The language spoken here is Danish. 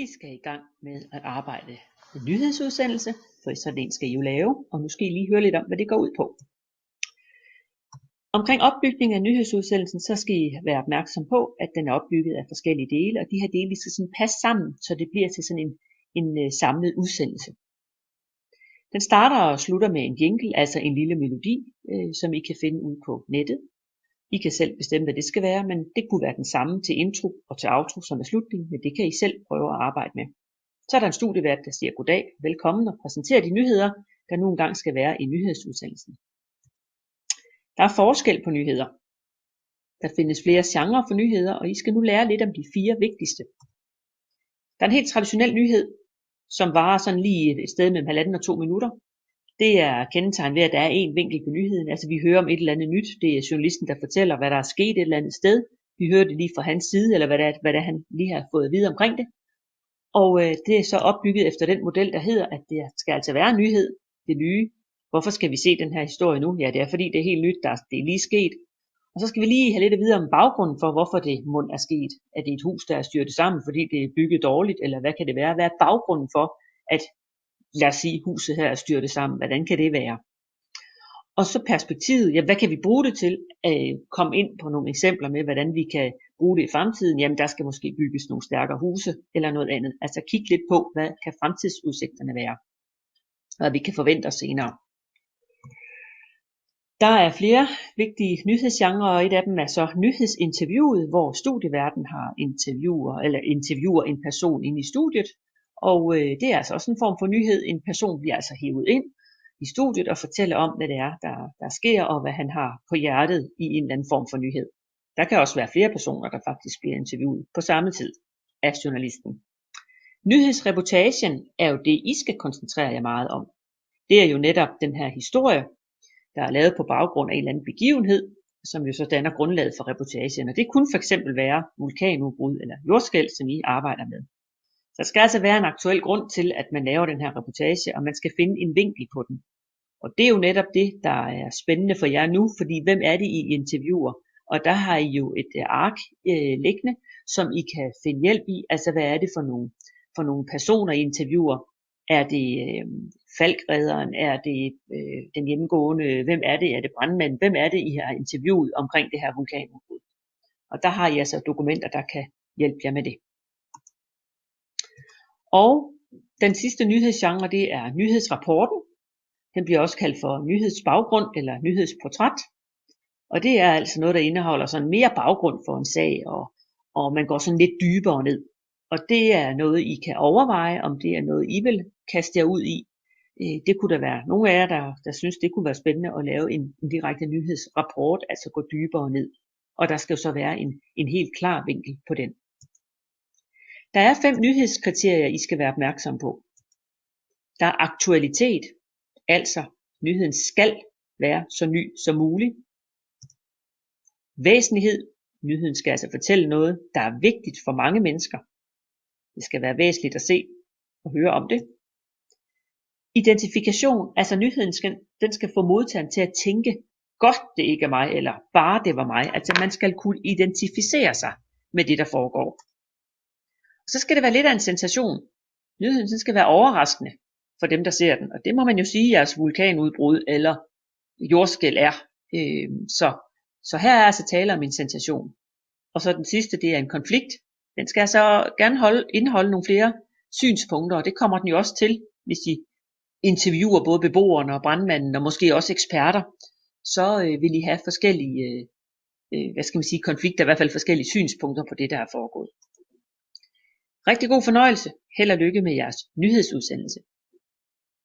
I skal i gang med at arbejde en nyhedsudsendelse, for sådan en skal I jo lave, og nu skal I lige høre lidt om, hvad det går ud på. Omkring opbygningen af nyhedsudsendelsen, så skal I være opmærksom på, at den er opbygget af forskellige dele, og de her dele skal sådan passe sammen, så det bliver til sådan en samlet udsendelse. Den starter og slutter med en jingle, altså en lille melodi, som I kan finde ude på nettet. I kan selv bestemme, hvad det skal være, men det kunne være den samme til intro og til outro som er slutningen, men det kan I selv prøve at arbejde med. Så er der en studievært, der siger goddag, velkommen og præsenterer de nyheder, der nu engang skal være i nyhedsudsendelsen. Der er forskel på nyheder. Der findes flere genrer for nyheder, og I skal nu lære lidt om de 4 vigtigste. Der er en helt traditionel nyhed, som varer sådan lige et sted mellem 1,5 og 2 minutter. Det er kendetegnet ved, at der er en vinkel på nyheden. Altså vi hører om et eller andet nyt. Det er journalisten, der fortæller, hvad der er sket et eller andet sted. Vi hører det lige fra hans side, eller hvad det er, han lige har fået at vide omkring det. Og det er så opbygget efter den model, der hedder, at det skal altså være en nyhed, det nye. Hvorfor skal vi se den her historie nu? Ja, det er fordi, det er helt nyt, det er lige sket. Og så skal vi lige have lidt at vide om baggrunden for, hvorfor det mund er sket. Er det et hus, der er styrtet sammen, fordi det er bygget dårligt, eller hvad kan det være? Hvad er baggrunden for, at lad os sige, huset her er styrtet sammen? Hvordan kan det være? Og så perspektivet, ja, hvad kan vi bruge det til? Komme ind på nogle eksempler med, hvordan vi kan bruge det i fremtiden. Jamen, der skal måske bygges nogle stærkere huse, eller noget andet. Altså kigge lidt på, hvad kan fremtidsudsigterne være? Og hvad vi kan forvente os senere. Der er flere vigtige nyhedsgenrer, og et af dem er så nyhedsinterviewet, hvor studieværten har interviewer en person inde i studiet. Og det er altså også en form for nyhed. En person bliver altså hævet ind i studiet og fortæller om, hvad det er, der sker, og hvad han har på hjertet i en eller anden form for nyhed. Der kan også være flere personer, der faktisk bliver interviewet på samme tid af journalisten. Nyhedsreportagen er jo det, I skal koncentrere jer meget om. Det er jo netop den her historie, der er lavet på baggrund af en eller anden begivenhed, som jo så danner grundlaget for reportagen. Og det kunne for eksempel være vulkanudbrud eller jordskælv, som I arbejder med. Så der skal altså være en aktuel grund til, at man laver den her reportage, og man skal finde en vinkel på den. Og det er jo netop det, der er spændende for jer nu, fordi hvem er det, I interviewer? Og der har I jo et ark liggende, som I kan finde hjælp i. Altså hvad er det for nogle personer, I interviewer? Er det falkredderen? Er det den hjemmegående? Hvem er det? Er det brandmanden? Hvem er det, I har interviewet omkring det her vulkanudbrud? Og der har I altså dokumenter, der kan hjælpe jer med det. Og den sidste nyhedsgenre, det er nyhedsrapporten. Den bliver også kaldt for nyhedsbaggrund eller nyhedsportræt. Og det er altså noget, der indeholder sådan mere baggrund for en sag, og man går sådan lidt dybere ned. Og det er noget, I kan overveje, om det er noget, I vil kaste jer ud i. Det kunne der være nogle af jer, der synes, det kunne være spændende at lave en direkte nyhedsrapport, altså gå dybere ned. Og der skal jo så være en helt klar vinkel på den. Der er 5 nyhedskriterier, I skal være opmærksom på. Der er aktualitet, altså nyheden skal være så ny som muligt. Væsentlighed, nyheden skal altså fortælle noget, der er vigtigt for mange mennesker. Det skal være væsentligt at se og høre om det. Identifikation, altså nyheden den skal få modtageren til at tænke, godt det ikke er mig, eller bare det var mig. Altså man skal kunne identificere sig med det, der foregår. Så skal det være lidt af en sensation. Nyheden den skal være overraskende for dem, der ser den. Og det må man jo sige, at jeres vulkanudbrud eller jordskælv er. Så her er altså tale om en sensation. Og så den sidste, det er en konflikt. Den skal så gerne indeholde nogle flere synspunkter, og det kommer den jo også til, hvis I interviewer både beboerne og brandmanden, og måske også eksperter. Så vil I have forskellige, konflikter, i hvert fald forskellige synspunkter på det, der er foregået. Rigtig god fornøjelse. Held og lykke med jeres nyhedsudsendelse.